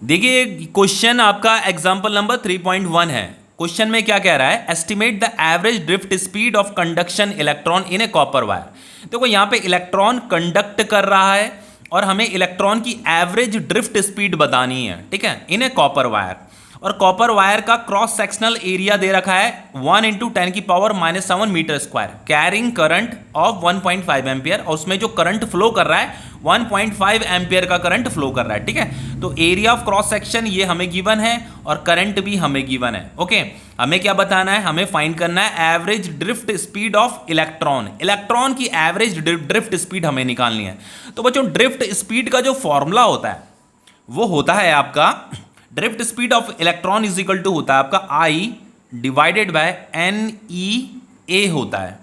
देखिए क्वेश्चन आपका example number 3.1 है। क्वेश्चन में क्या कह रहा है, estimate the average drift speed of conduction electron in a copper wire. देखो यहाँ पे इलेक्ट्रॉन कंडक्ट कर रहा है और हमें इलेक्ट्रॉन की एवरेज ड्रिफ्ट स्पीड बतानी है, ठीक है, इन ए कॉपर वायर। और कॉपर वायर का क्रॉस सेक्शनल एरिया दे रखा है 1 × 10⁻⁷ metre square, carrying current of 1.5 ampere, और उसमें जो करंट फ्लो कर रहा है 1.5 एम्पियर का करंट फ्लो कर रहा है, ठीक है। तो एरिया ऑफ क्रॉस सेक्शन ये हमें गिवन है और करंट भी हमें गिवन है। ओके, हमें क्या बताना है, हमें फाइंड करना है average drift speed of electron. Electron की एवरेज ड्रिफ्ट स्पीड हमें निकालनी है। तो बच्चों ड्रिफ्ट स्पीड का जो फॉर्मूला होता है वो होता है आपका, drift speed of electron is equal to होता है आपका I डिवाइडेड बाय NEA होता है।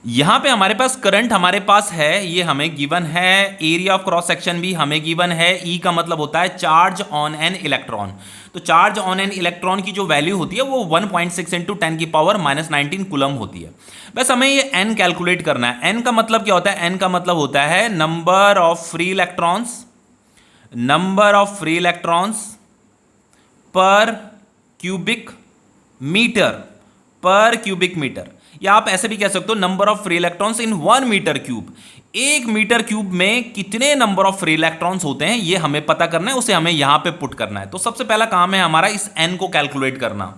यहां पे हमारे पास करंट हमारे पास है, ये हमें गिवन है, एरिया ऑफ क्रॉस सेक्शन भी हमें गिवन है, E का मतलब होता है चार्ज ऑन एन इलेक्ट्रॉन। तो चार्ज ऑन एन इलेक्ट्रॉन की जो वैल्यू होती है वो 1.6 × 10⁻⁻19 कूलम होती है। बस हमें ये n कैलकुलेट करना है। n का मतलब क्या होता है, n का मतलब होता है number of free electrons, number of free electrons per cubic metre, per cubic metre, या आप ऐसे भी कह सकते हो number of free electrons in 1 metre cube. 1 metre cube में कितने नंबर ऑफ फ्री इलेक्ट्रॉन्स होते हैं ये हमें पता करना है, उसे हमें यहां पे पुट करना है। तो सबसे पहला काम है हमारा इस n को कैलकुलेट करना।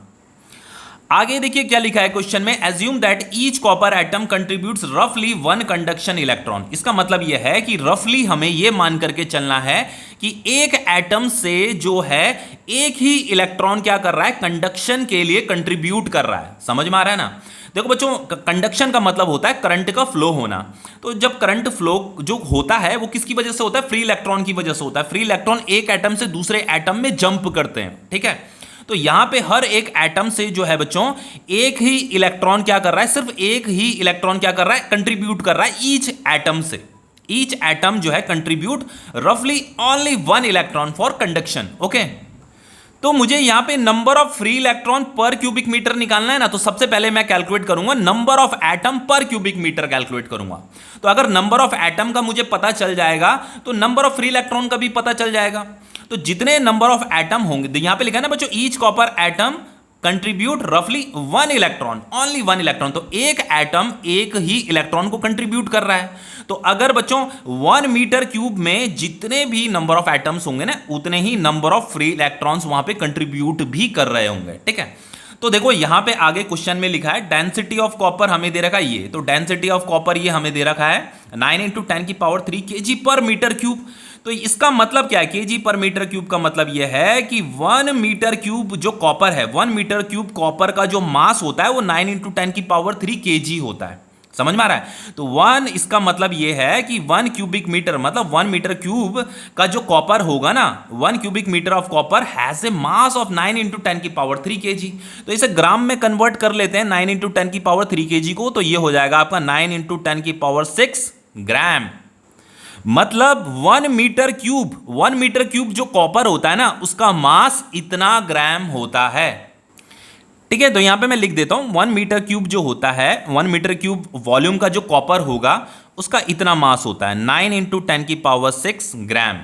आगे देखिए क्या लिखा है क्वेश्चन में, assume that each copper atom contributes रफली 1 कंडक्शन इलेक्ट्रॉन। इसका मतलब यह है कि रफली हमें यह मान करके चलना है कि एक एटम से जो है एक ही इलेक्ट्रॉन क्या कर रहा है, कंडक्शन के लिए कंट्रीब्यूट कर रहा है। समझ में आ रहा है ना। देखो बच्चों, कंडक्शन का मतलब होता है करंट का फ्लो होना। तो जब करंट फ्लो जो होता है वो किसकी वजह से होता है, फ्री इलेक्ट्रॉन की वजह से होता है। फ्री इलेक्ट्रॉन एक एटम से दूसरे एटम में जंप करते हैं, ठीक है। तो यहां पे हर एक एटम से जो है बच्चों एक ही इलेक्ट्रॉन क्या कर रहा है, सिर्फ एक ही इलेक्ट्रॉन क्या कर रहा है, कंट्रीब्यूट कर रहा है ईच एटम से। ईच एटम जो है कंट्रीब्यूट रफली only 1 electron for conduction. Okay, तो मुझे यहां पे नंबर ऑफ फ्री इलेक्ट्रॉन पर क्यूबिक मीटर निकालना है ना। तो सबसे पहले मैं कैलकुलेट करूंगा नंबर ऑफ एटम पर क्यूबिक मीटर कैलकुलेट करूंगा। तो अगर नंबर ऑफ एटम का मुझे पता चल जाएगा तो नंबर ऑफ फ्री इलेक्ट्रॉन का भी पता चल जाएगा। तो जितने नंबर ऑफ एटम होंगे, यहां पे लिखा है ना बच्चों, ईच कॉपर एटम कंट्रीब्यूट रफली 1 इलेक्ट्रॉन, ओनली 1 इलेक्ट्रॉन। तो एक एटम एक ही इलेक्ट्रॉन को कंट्रीब्यूट कर रहा है। तो अगर बच्चों 1 मीटर क्यूब में जितने भी नंबर ऑफ एटम्स होंगे ना, उतने ही नंबर ऑफ फ्री इलेक्ट्रॉन्स वहां पे कंट्रीब्यूट भी कर रहे होंगे, ठीक है। तो देखो यहां पे आगे क्वेश्चन में लिखा है डेंसिटी ऑफ कॉपर हमें दे रखा है ये। तो डेंसिटी ऑफ कॉपर ये हमें दे रखा है 9 × 10⁻³ kg पर मीटर क्यूब। तो इसका मतलब क्या है, kg पर मीटर क्यूब का मतलब यह है कि 1 मीटर क्यूब जो कॉपर है, 1 मीटर क्यूब कॉपर का जो मास होता है वो 9 × 10⁻³ kg होता है। समझ में आ रहा है। तो 1 इसका मतलब यह है कि 1 क्यूबिक मीटर मतलब 1 मीटर क्यूब का जो कॉपर होगा ना, 1 cubic metre of copper has a mass of 9 × 10⁻³ kg। तो इसे ग्राम में कन्वर्ट कर लेते हैं 9 × 10⁻³ kg को। तो ये हो जाएगा आपका 9 × 10⁻6 ग्राम। मतलब 1 मीटर क्यूब जो कॉपर होता है ना, उसका मास इतना ग्राम होता है, ठीक है। तो यहां पे मैं लिख देता हूं 1 मीटर क्यूब जो होता है, 1 मीटर क्यूब वॉल्यूम का जो कॉपर होगा उसका इतना मास होता है 9 × 10⁻6 ग्राम।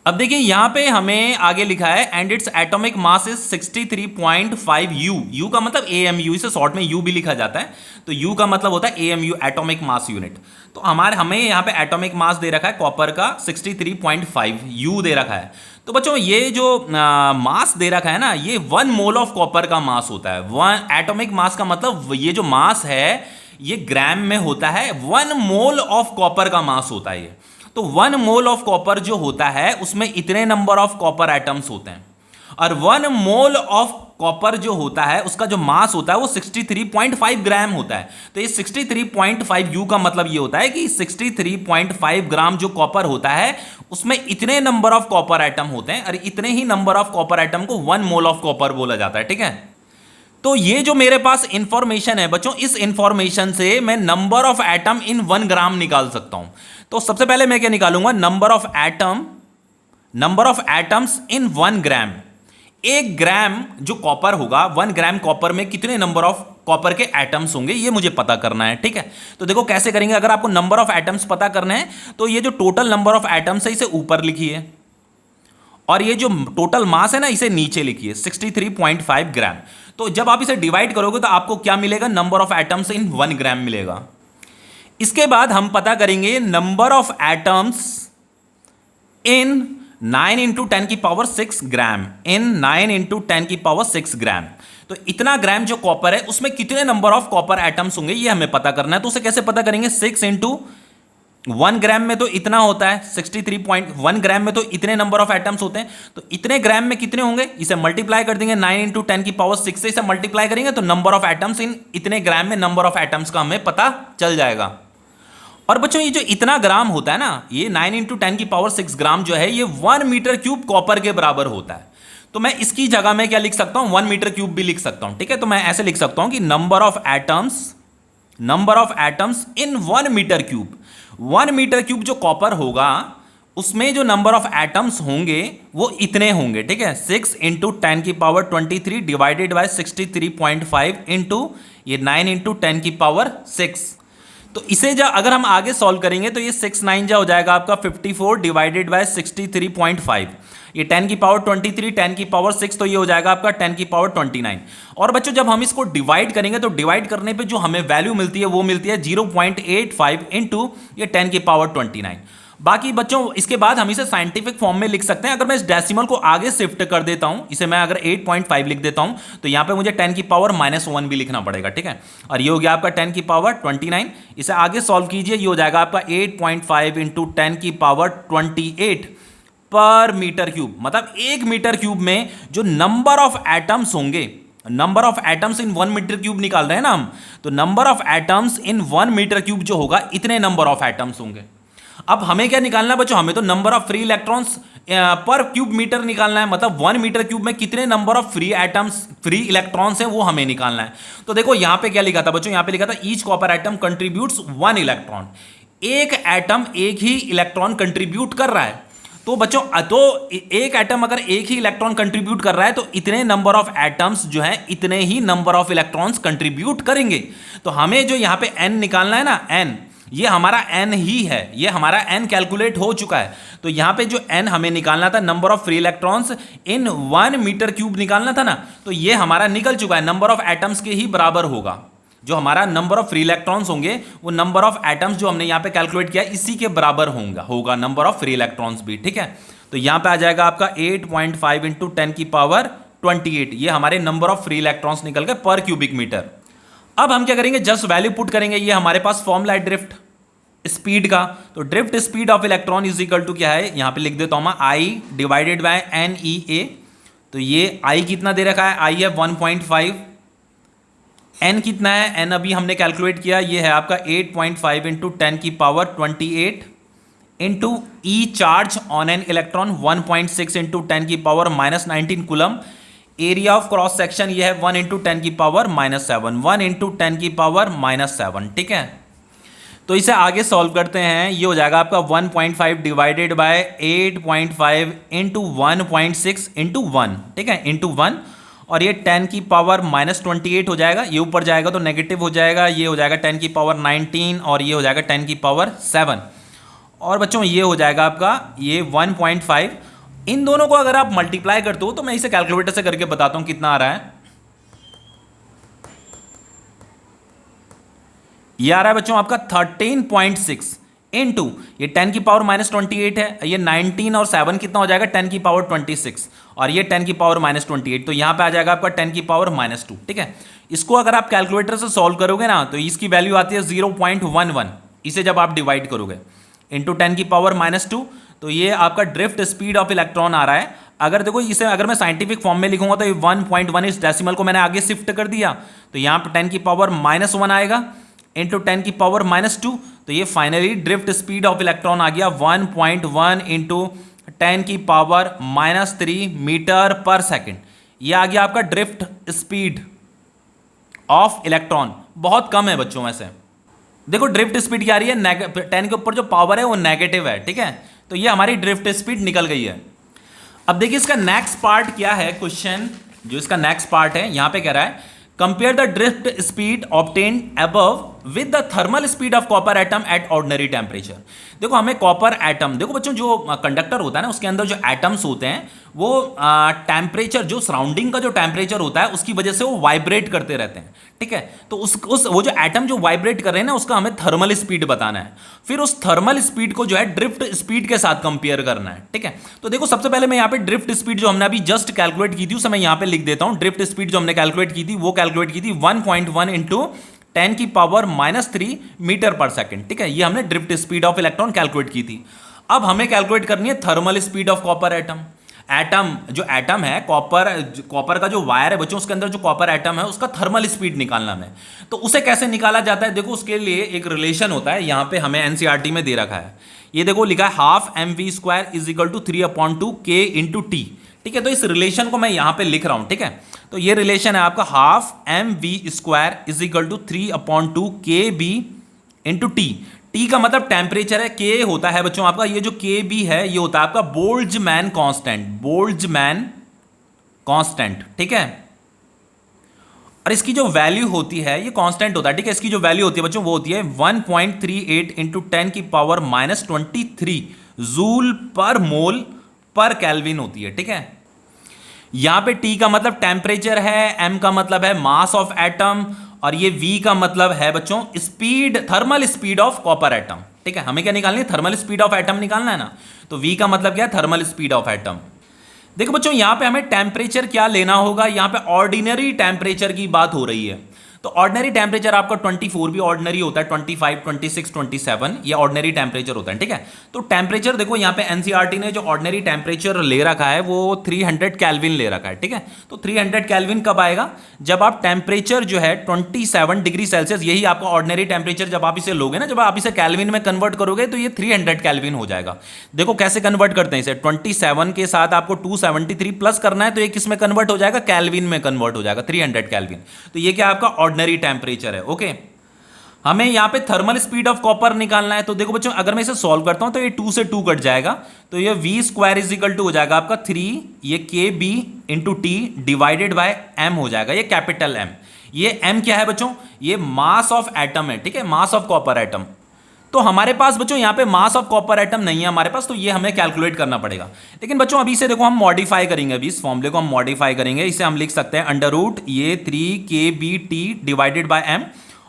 अब देखिए यहां पे हमें आगे लिखा है and its atomic mass is 63.5 U का मतलब AMU, इसे शॉर्ट में U भी लिखा जाता है। तो U का मतलब होता है AMU, एटॉमिक मास यूनिट। तो हमें यहां पे एटॉमिक मास दे रखा है कॉपर का 63.5 U दे रखा है। तो बच्चों ये जो मास दे रखा है ना, ये 1 मोल ऑफ कॉपर का मास होता है। 1 एटॉमिक मास का मतलब ये जो मास है ये ग्राम में होता है, 1 मोल ऑफ कॉपर का मास होता है ये। तो 1 मोल ऑफ कॉपर जो होता है उसमें इतने नंबर ऑफ कॉपर एटम्स होते हैं, और 1 मोल ऑफ कॉपर जो होता है उसका जो मास होता है वो 63.5 ग्राम होता है। तो ये 63.5 U का मतलब ये होता है कि 63.5 ग्राम जो कॉपर होता है उसमें इतने नंबर ऑफ कॉपर एटम होते हैं, और इतने ही नंबर ऑफ कॉपर एटम को 1 मोल ऑफ कॉपर बोला जाता है, ठीक है। तो ये जो मेरे पास इंफॉर्मेशन है बच्चों, इस इंफॉर्मेशन से मैं नंबर ऑफ एटम इन 1 ग्राम निकाल सकता हूं। तो सबसे पहले मैं क्या निकालूंगा, नंबर ऑफ एटम्स इन 1 ग्राम। 1 ग्राम जो कॉपर होगा, 1 ग्राम कॉपर में कितने नंबर ऑफ कॉपर के एटम्स होंगे ये मुझे पता करना है, ठीक है। तो देखो कैसे करेंगे, अगर आपको नंबर ऑफ एटम्स पता करना है तो ये जो टोटल नंबर ऑफ एटम्स है इसे ऊपर लिखिए, और ये जो टोटल मास है ना, इसे नीचे लिखिए 63.5 ग्राम। तो जब आप इसे डिवाइड करोगे तो आपको क्या मिलेगा, नंबर ऑफ एटम्स इन 1 ग्राम मिलेगा। इसके बाद हम पता करेंगे number of atoms in 9 into 10 की पावर 6 ग्राम, इन 9 इंटू 10 की पावर 6 ग्राम। तो इतना ग्राम जो कॉपर है उसमें कितने नंबर ऑफ कॉपर एटम्स होंगे ये हमें पता करना है। तो उसे कैसे पता करेंगे, 6 इंटू 1 ग्राम में तो इतना होता है, 63.1 ग्राम में तो इतने नंबर ऑफ एटम्स होते हैं, तो इतने ग्राम में कितने होंगे, इसे मल्टीप्लाई कर देंगे 9 इंटू 10 की पावर 6 से, इसे मल्टीप्लाई करेंगे तो नंबर ऑफ एटम्स इन इतने ग्राम में नंबर ऑफ एटम्स का हमें पता चल जाएगा। और बच्चों ये जो इतना ग्राम होता है ना, ये 9 इंटू 10 की पावर 6 ग्राम जो है ये 1 मीटर क्यूब कॉपर के बराबर होता है। तो मैं इसकी जगह में क्या लिख सकता हूं, 1 मीटर क्यूब भी लिख सकता हूं, ठीक है। तो मैं ऐसे लिख सकता हूं कि number of atoms in 1 metre cube, 1 metre cube जो कॉपर होगा उसमें जो नंबर ऑफ एटम्स होंगे वो इतने होंगे, ठीक है। 6 इंटू 10 की पावर 23 डिवाइडेड बाय 63.5 इंटू ये 9 इंटू 10 की पावर 6। तो इसे जब अगर हम आगे सॉल्व करेंगे तो ये 6 9 जा हो जाएगा आपका 54 डिवाइडेड बाय 63.5, ये 10 की पावर 23, 10 की पावर 6, तो ये हो जाएगा आपका 10 की पावर 29। और बच्चों जब हम इसको डिवाइड करेंगे तो डिवाइड करने पे जो हमें वैल्यू मिलती है वो मिलती है 0.85 इंटू ये 10 की पावर 29। बाकी बच्चों इसके बाद हम इसे साइंटिफिक फॉर्म में लिख सकते हैं। अगर मैं इस डेसिमल को आगे शिफ्ट कर देता हूं, इसे मैं अगर 8.5 लिख देता हूं तो यहां पे मुझे 10 की पावर -1 भी लिखना पड़ेगा, ठीक है। और ये हो गया आपका 10 की पावर 29। इसे आगे सॉल्व कीजिए, ये हो जाएगा आपका 8.5 इंटू 10 की पावर 28 पर मीटर क्यूब। मतलब 1 मीटर क्यूब में जो नंबर ऑफ एटम्स होंगे, number of atoms in 1 metre cube निकाल रहे हैं ना हम, तो number of atoms in 1 metre cube जो होगा इतने नंबर ऑफ एटम्स होंगे। अब हमें क्या निकालना है बच्चों, हमें तो नंबर ऑफ फ्री इलेक्ट्रॉन्स पर क्यूब मीटर निकालना है। मतलब 1 मीटर क्यूब में कितने number of free atoms, free electrons हैं वो हमें निकालना है। तो देखो यहां पे क्या लिखा था बच्चों, यहां पे लिखा था each copper atom contributes 1 electron. एक एटम एक ही इलेक्ट्रॉन कंट्रीब्यूट कर रहा है। तो बच्चों तो एक एटम अगर एक ही इलेक्ट्रॉन कंट्रीब्यूट कर रहा है तो इतने नंबर ऑफ एटम्स जो है इतने ही नंबर ऑफ इलेक्ट्रॉन्स कंट्रीब्यूट करेंगे। तो हमें जो यहां पे n निकालना है ना, n, ये हमारा n ही है, ये हमारा n कैलकुलेट हो चुका है। तो यहां पे जो n हमें निकालना था, number of free electrons in 1 metre cube निकालना था ना, तो ये हमारा निकल चुका है, नंबर ऑफ एटम्स के ही बराबर होगा। जो हमारा नंबर ऑफ फ्री इलेक्ट्रॉन्स होंगे वो नंबर ऑफ एटम्स जो हमने यहां पे कैलकुलेट किया इसी के बराबर होगा नंबर ऑफ फ्री इलेक्ट्रॉन्स भी, ठीक है। तो यहां पे आ जाएगा आपका 8.5 इंटू 10 की पावर 28, ये हमारे नंबर ऑफ फ्री इलेक्ट्रॉन्स निकल गए पर क्यूबिक मीटर। अब हम क्या करेंगे, जस्ट वैल्यू पुट करेंगे। ये हमारे पास फॉर्मूला है ड्रिफ्ट स्पीड का, तो drift speed of electron is equal to क्या है, यहां पे लिख देता हूं मैं I डिवाइडेड बाय NEA। तो ये I कितना दे रखा है, I है 1.5, N कितना है, N अभी हमने कैलकुलेट किया, ये है आपका 8.5 इंटू 10 की power 28 into E charge on an electron 1.6 into 10 की power -19 coulomb. Area of cross section ये है 1 इंटू 10 की पावर -7, 1 इंटू 10 की पावर -7, ठीक है। तो इसे आगे सॉल्व करते हैं, ये हो जाएगा आपका 1.5 डिवाइडेड बाय 8.5 इंटू 1.6 इंटू 1, ठीक है, इंटू 1, और ये 10 की पावर -28 हो जाएगा, ये ऊपर जाएगा तो नेगेटिव हो जाएगा, ये हो जाएगा 10 की पावर 19 और ये हो जाएगा 10 की पावर 7। और बच्चों ये हो जाएगा आपका ये 1.5। इन दोनों को अगर आप मल्टीप्लाई करते हो तो मैं इसे कैलकुलेटर से करके बताता हूं कितना आ रहा है। ये आ रहा है बच्चों आपका 13.6 इंटू ये 10 की पावर -28 है, ये 19 और 7 कितना हो जाएगा 10 की पावर 26, और ये 10 की पावर -28, तो यहां पे आ जाएगा आपका 10 की पावर -2, ठीक है। इसको अगर आप कैलकुलेटर से सॉल्व करोगे ना तो इसकी वैल्यू आती है 0.11, इसे जब आप डिवाइड करोगे इंटू 10 की पावर -2, तो ये आपका ड्रिफ्ट स्पीड ऑफ इलेक्ट्रॉन आ रहा है। अगर देखो इसे अगर मैं साइंटिफिक फॉर्म में लिखूंगा तो ये 1.1, इस डेसिमल को मैंने आगे शिफ्ट कर दिया तो यहां पर 10 की पावर -1 आएगा इंटू 10 की पावर -2, तो ये finally drift speed of electron आ गया 1.1 इंटू 10 की पावर -3 मीटर पर सेकेंड। ये आ गया आपका ड्रिफ्ट स्पीड ऑफ इलेक्ट्रॉन। बहुत कम है बच्चों वैसे। देखो ड्रिफ्ट स्पीड क्या आ रही है, 10 के ऊपर जो पावर है वो नेगेटिव है, ठीक है। तो ये हमारी ड्रिफ्ट स्पीड निकल गई है। अब देखिए इसका नेक्स्ट पार्ट क्या है, क्वेश्चन जो इसका नेक्स्ट पार्ट है यहां पे कह रहा है compare the drift speed obtained above with the thermal speed of copper atom at ordinary temperature. देखो हमें कॉपर एटम, देखो बच्चों जो कंडक्टर होता है ना उसके अंदर जो एटम्स होते हैं वो टेम्परेचर, जो सराउंडिंग का जो टेम्परेचर होता है उसकी वजह से वो वाइब्रेट करते रहते हैं, ठीक है। तो उस वो जो एटम जो वाइब्रेट कर रहे हैं ना उसका हमें थर्मल स्पीड बताना है, फिर उस थर्मल स्पीड को जो है ड्रिफ्ट स्पीड के साथ कंपेयर करना है, ठीक है। तो देखो सबसे पहले मैं यहाँ पे ड्रिफ्ट स्पीड जो हमने अभी जस्ट कैलकुलेट की थी उसे मैं यहाँ पे लिख देता हूँ। ड्रिफ्ट स्पीड जो हमने कैलकुलेट की थी वो कैलकुलेट की थी 1.1 इंटू 10⁻³ मीटर पर सेकेंड, ठीक है। ये हमने drift speed of electron calculate की थी। अब हमें कैलकुलेट करनी है thermal speed of copper atom. जो एटम है कॉपर का जो वायर है बच्चों, उसके अंदर जो कॉपर एटम है उसका थर्मल स्पीड निकालना है। तो उसे कैसे निकाला जाता है, देखो उसके लिए एक रिलेशन होता है, यहां पे हमें एनसीईआरटी में दे रखा है। ये देखो लिखा है ½ mv² = 3/2 k × t, ठीक है। तो इस रिलेशन को मैं यहां पे लिख रहा हूं, ठीक है। तो ये रिलेशन है आपका ½ mv² = 3/2 kb × t। टी का मतलब टेम्परेचर है, के होता है बच्चों आपका, ये जो के बी है ये होता है आपका बोल्ट्जमैन कांस्टेंट, ठीक है। और इसकी जो वैल्यू होती है ये कांस्टेंट होता है, ठीक है। इसकी जो वैल्यू होती है बच्चों वो होती है 1.38 × 10⁻⁻23 जूल पर मोल पर केल्विन होती है, ठीक है। यहां पे टी का मतलब टेम्परेचर है, एम का मतलब है मास ऑफ एटम, और ये V का मतलब है बच्चों speed, thermal speed of copper atom, ठीक है। हमें क्या निकालनी है, थर्मल स्पीड ऑफ एटम निकालना है ना। तो V का मतलब क्या है, थर्मल स्पीड ऑफ एटम। देखो बच्चों यहां पे हमें टेम्परेचर क्या लेना होगा, यहां पे ऑर्डिनरी टेम्परेचर की बात हो रही है। तो ऑर्डिनरी टेम्परेचर आपका 24 भी ऑर्डिनरी होता है, 25, 26, 27 ये ऑर्डिनरी टेम्परेचर होता है, ठीक है। तो टेम्परेचर देखो यहाँ पे एनसीईआरटी ने जो ऑर्डिनरी टेम्परेचर ले रखा है वो 300 केल्विन ले रखा है, ठीक है। तो 300 केल्विन कब आएगा, जब आप टेम्परेचर जो है 27 डिग्री सेल्सियस, यही आपका ऑर्डिनरी टेम्परेचर, जब आप इसे लोगे ना, जब आप इसे केल्विन में कन्वर्ट करोगे तो ये 300 केल्विन हो जाएगा। देखो कैसे कन्वर्ट करते हैं इसे, 27 के साथ आपको 273 प्लस करना है तो ये किस में कन्वर्ट हो जाएगा, केल्विन में कन्वर्ट हो जाएगा, 300 केल्विन। तो ये क्या आपका ऑर्डिनरी टेम्परेचर है, ओके। हमें यहां पे थर्मल स्पीड ऑफ कॉपर निकालना है। तो देखो बच्चों अगर मैं इसे सॉल्व करता हूं तो ये 2 से 2 कट जाएगा, तो ये v² = हो जाएगा आपका 3 ये kb × t divided by m हो जाएगा, ये कैपिटल M। ये m क्या है बच्चों, ये मास ऑफ एटम है, ठीक है, मास ऑफ कॉपर एटम। तो हमारे पास बच्चों यहाँ पे मास ऑफ कॉपर एटम नहीं है हमारे पास, तो ये हमें कैलकुलेट करना पड़ेगा। लेकिन बच्चों अभी से देखो हम मॉडिफाई करेंगे, अभी इस फॉर्मूले को हम मॉडिफाई करेंगे। इसे हम लिख सकते हैं √ ये 3 kBt डिवाइडेड बाय m।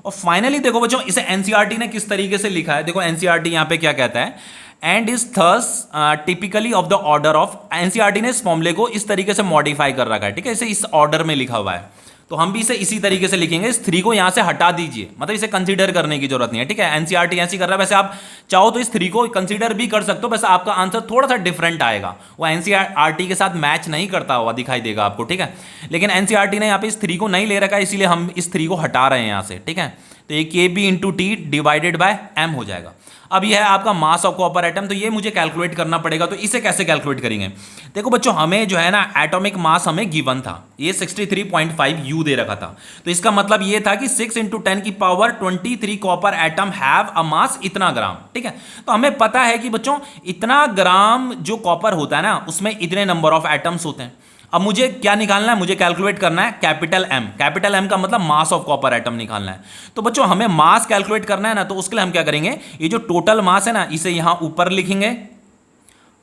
और फाइनली देखो बच्चों इसे एनसीईआरटी ने किस तरीके से लिखा है, देखो एनसीईआरटी यहाँ पे क्या कहता है, and is thus typically of the order of. NCERT ने इस फॉर्मूले को इस तरीके से मॉडिफाई कर रखा है, ठीक है, इसे इस ऑर्डर में लिखा हुआ है। तो हम भी इसे इसी तरीके से लिखेंगे, इस 3 को यहां से हटा दीजिए, मतलब इसे कंसीडर करने की जरूरत नहीं है, ठीक है। एनसीईआरटी ऐसी कर रहा है, वैसे आप चाहो तो इस 3 को कंसीडर भी कर सकते हो, वैसे आपका आंसर थोड़ा सा डिफरेंट आएगा, वो एनसीईआरटी के साथ मैच नहीं करता हुआ दिखाई देगा आपको, ठीक है। लेकिन एनसीईआरटी ने यहाँ पे इस 3 को नहीं ले रखा है, इसीलिए हम इस 3 को हटा रहे हैं यहाँ से, ठीक है। तो ये kb × t divided by m हो जाएगा। अब यह है आपका मास ऑफ कॉपर एटम, तो ये मुझे कैलकुलेट करना पड़ेगा। तो इसे कैसे कैलकुलेट करेंगे, देखो बच्चों हमें जो है ना एटॉमिक मास हमें गिवन था, ये 63.5 U दे रखा था। तो इसका मतलब ये था कि 6 × 10⁻23 कॉपर एटम हैव अ मास इतना ग्राम, ठीक है। तो हमें पता है कि बच्चों इतना ग्राम जो कॉपर होता है ना उसमें इतने नंबर ऑफ एटम्स होते हैं। अब मुझे क्या निकालना है, मुझे कैलकुलेट करना है कैपिटल M। कैपिटल M का मतलब मास ऑफ कॉपर एटम निकालना है। तो बच्चों हमें मास कैलकुलेट करना है ना, तो उसके लिए हम क्या करेंगे, ये जो टोटल मास है ना इसे यहां ऊपर लिखेंगे,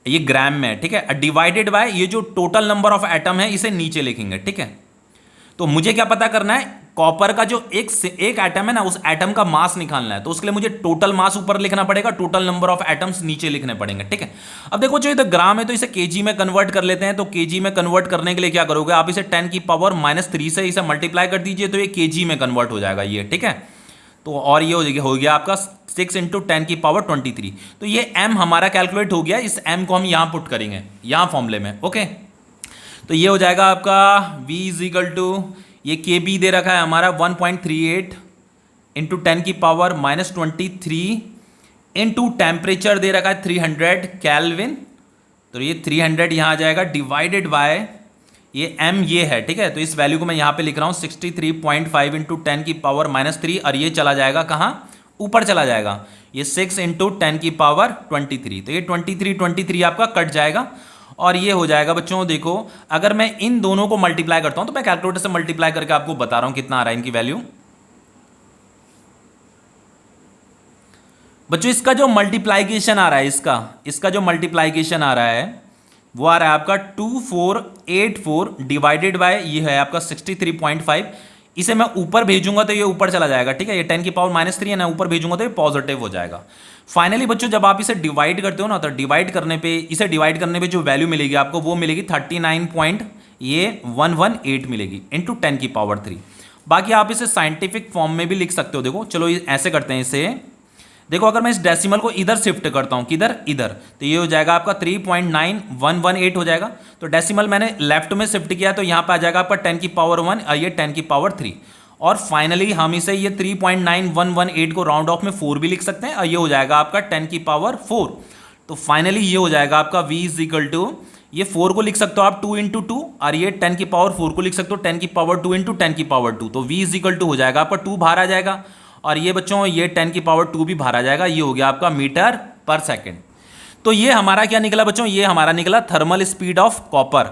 ये ग्राम में, ठीक है, डिवाइडेड बाय ये जो टोटल नंबर ऑफ एटम है इसे नीचे लिखेंगे, ठीक है। तो मुझे क्या पता करना है, कॉपर का जो एक एटम है ना उस एटम का मास निकालना है। तो उसके लिए मुझे टोटल मास ऊपर लिखना पड़ेगा, टोटल नंबर ऑफ एटम्स नीचे लिखने पड़ेंगे, ठीक है। अब देखो जो ये तो ग्राम है तो इसे केजी में कन्वर्ट कर लेते हैं। तो केजी में कन्वर्ट करने के लिए क्या करोगे, आप इसे 10⁻³ से इसे मल्टीप्लाई कर दीजिए, तो ये केजी में कन्वर्ट हो जाएगा ये, ठीक है। तो और ये हो गया आपका 6 × 10⁻23। तो ये m हमारा कैलकुलेट हो गया, इस m को हम यहाँ पुट करेंगे यहाँ फॉर्मूले में, ओके। तो ये हो जाएगा आपका v = ये kb दे रखा है हमारा 1.38 × 10⁻23 इंटू टेम्परेचर दे रखा है 300 केल्विन। तो ये 300 यहाँ आ जाएगा डिवाइडेड बाय ये m ये है, ठीक है। तो इस वैल्यू को मैं यहाँ पे लिख रहा हूँ 63.5 × 10⁻³ और ये चला जाएगा कहाँ, ऊपर चला जाएगा, ये 6 × 10⁻23। तो ये 23 आपका कट जाएगा और ये हो जाएगा बच्चों। देखो अगर मैं इन दोनों को मल्टीप्लाई करता हूं, तो मैं कैलकुलेटर से मल्टीप्लाई करके आपको बता रहा हूं कितना आ रहा है इनकी वैल्यू। बच्चों इसका जो मल्टीप्लाइकेशन आ रहा है, इसका जो मल्टीप्लाइकेशन आ रहा है वो आ रहा है आपका 2484 डिवाइडेड बाय ये है आपका 63.5। इसे मैं ऊपर भेजूंगा तो ये ऊपर चला जाएगा, ठीक है, ये 10 की पावर -3 है ना, ऊपर भेजूंगा तो ये पॉजिटिव हो जाएगा। फाइनली बच्चों जब आप इसे डिवाइड करते हो ना, तो डिवाइड करने पे जो वैल्यू मिलेगी आपको वो मिलेगी 39.118 मिलेगी इंटू 10 की पावर 3। बाकी आप इसे साइंटिफिक फॉर्म में भी लिख सकते हो। देखो चलो ऐसे करते हैं इसे, देखो अगर मैं इस डेसिमल को इधर शिफ्ट करता हूं, किधर, इधर, तो ये हो जाएगा आपका 3.9118 हो जाएगा। तो डेसिमल मैंने लेफ्ट में शिफ्ट किया तो यहाँ पे आ जाएगा आपका 10 की पावर 1 और ये 10 की पावर 3। और फाइनली हम इसे ये 3.9118 को राउंड ऑफ में 4 भी लिख सकते हैं और ये हो जाएगा आपका 10 की पावर 4। तो फाइनली ये हो जाएगा आपका v इज इक्वल टू, ये 4 को लिख सकते हो आप 2 इंटू 2 और ये 10 की पावर 4 को लिख सकते हो 10 की पावर 2 इंटू 10 की पावर 2। तो v इज इक्वल टू हो जाएगा आपका 2 बाहर आ जाएगा और ये बच्चों ये 10 की पावर 2 भी बाहर आ जाएगा, ये हो गया आपका मीटर पर सेकेंड। तो ये हमारा क्या निकला बच्चों, ये हमारा निकला thermal speed of copper.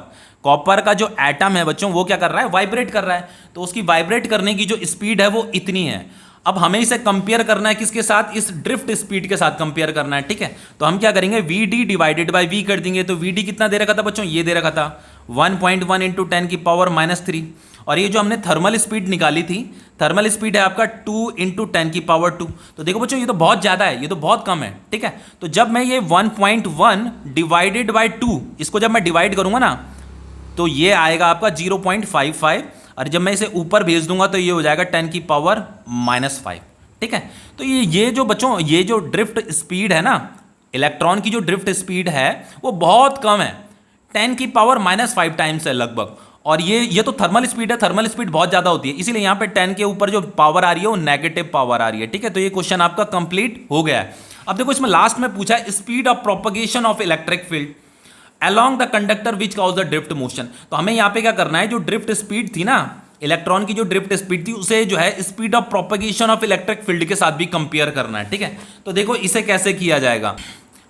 Copper का जो एटम है बच्चों वो क्या कर रहा है, वाइब्रेट कर रहा है, तो उसकी वाइब्रेट करने की जो स्पीड है वो इतनी है। अब हमें इसे कंपेयर करना है किसके साथ, इस ड्रिफ्ट स्पीड के साथ कंपेयर करना है, ठीक है। तो हम क्या करेंगे, V D divided by V कर देंगे। तो वी डी कितना दे रखा था बच्चों, ये दे रखा था 1.1 इंटू 10 की पावर -3। और ये जो हमने थर्मल स्पीड निकाली थी, थर्मल स्पीड है आपका 2 इंटू 10 की पावर 2। तो देखो बच्चों ये तो बहुत ज़्यादा है, ये तो बहुत कम है, ठीक है। तो जब मैं ये 1.1 डिवाइडेड बाई 2 इसको जब मैं डिवाइड करूंगा ना तो ये आएगा आपका 0.55 और जब मैं इसे ऊपर भेज दूंगा तो ये हो जाएगा 10 की पावर -5, ठीक है। तो ये जो बच्चों ये जो ड्रिफ्ट स्पीड है ना, इलेक्ट्रॉन की जो ड्रिफ्ट स्पीड है वो बहुत कम है, 10 की पावर -5 टाइम्स है लगभग। और ये तो थर्मल स्पीड है, थर्मल स्पीड बहुत ज्यादा होती है, इसीलिए यहां पे 10 के ऊपर जो पावर आ रही है वो नेगेटिव पावर आ रही है, ठीक है। तो ये क्वेश्चन आपका कंप्लीट हो गया है। अब देखो इसमें लास्ट में पूछा है speed of propagation of electric field along the conductor which cause the drift motion। तो हमें यहाँ पे क्या करना है, जो ड्रिफ्ट स्पीड थी ना, इलेक्ट्रॉन की जो ड्रिफ्ट स्पीड थी उसे जो है speed of propagation of electric field के साथ भी कंपेयर करना है, ठीक है। तो देखो इसे कैसे किया जाएगा,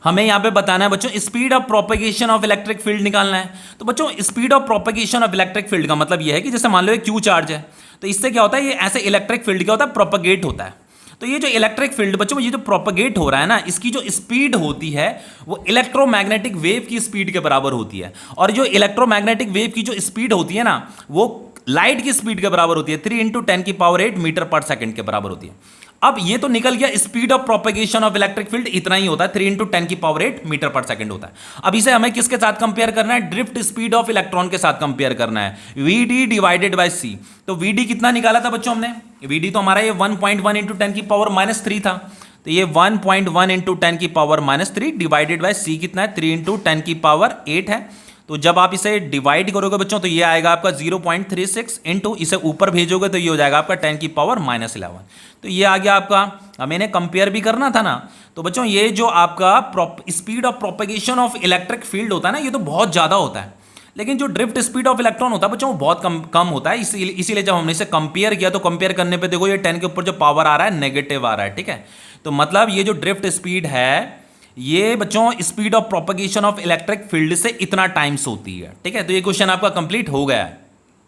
हमें यहाँ पे बताना है बच्चों speed of propagation of electric field निकालना है। तो बच्चों speed of propagation of electric field का मतलब ये है कि जैसे मान लो एक क्यू चार्ज है, तो इससे क्या होता है, ये ऐसे इलेक्ट्रिक फील्ड क्या होता है, प्रोपगेट होता है। तो ये जो इलेक्ट्रिक फील्ड बच्चों ये जो प्रोपगेट हो रहा है ना, इसकी जो स्पीड होती है वो इलेक्ट्रोमैग्नेटिक वेव की स्पीड के बराबर होती है। और जो इलेक्ट्रोमैग्नेटिक वेव की जो स्पीड होती है ना वो लाइट की स्पीड के बराबर होती है, 3 इंटू 10 की पावर 8 मीटर पर सेकंड के बराबर होती है। अब ये तो निकल गया speed of propagation of electric field इतना ही होता है, 3 इंटू 10 की पावर 8 मीटर पर सेकंड होता है। अब इसे हमें किसके साथ कंपेयर करना है, ड्रिफ्ट स्पीड ऑफ इलेक्ट्रॉन के साथ कंपेयर करना है, वीडी डिवाइडेड बाय सी। तो वीडी कितना निकाला था बच्चों हमने, वीडी तो हमारा ये 1.1 इंटू 10 की पावर -3 था, तो ये 1.1 इंटू 10 की पावर -3 डिवाइडेड बाय सी कितना है, 3 इंटू 10 की पावर 8 है। तो जब आप इसे डिवाइड करोगे बच्चों तो ये आएगा आपका 0.36 इंटू इसे ऊपर भेजोगे तो ये हो जाएगा आपका 10 की पावर -11। तो ये आ गया आपका, हमें इन्हें कंपेयर भी करना था ना। तो बच्चों ये जो आपका speed of propagation of electric field होता है ना, ये तो बहुत ज़्यादा होता है, लेकिन जो ड्रिफ्ट स्पीड ऑफ इलेक्ट्रॉन होता है बच्चों वो बहुत कम होता है। इसीलिए जब हमने इसे कंपेयर किया तो कंपेयर करने पे देखो ये 10 के ऊपर जो पावर आ रहा है नेगेटिव आ रहा है, ठीक है। तो मतलब ये जो ड्रिफ्ट स्पीड है ये बच्चों speed of propagation of electric field से इतना टाइम्स होती है, ठीक है। तो ये क्वेश्चन आपका कंप्लीट हो गया है।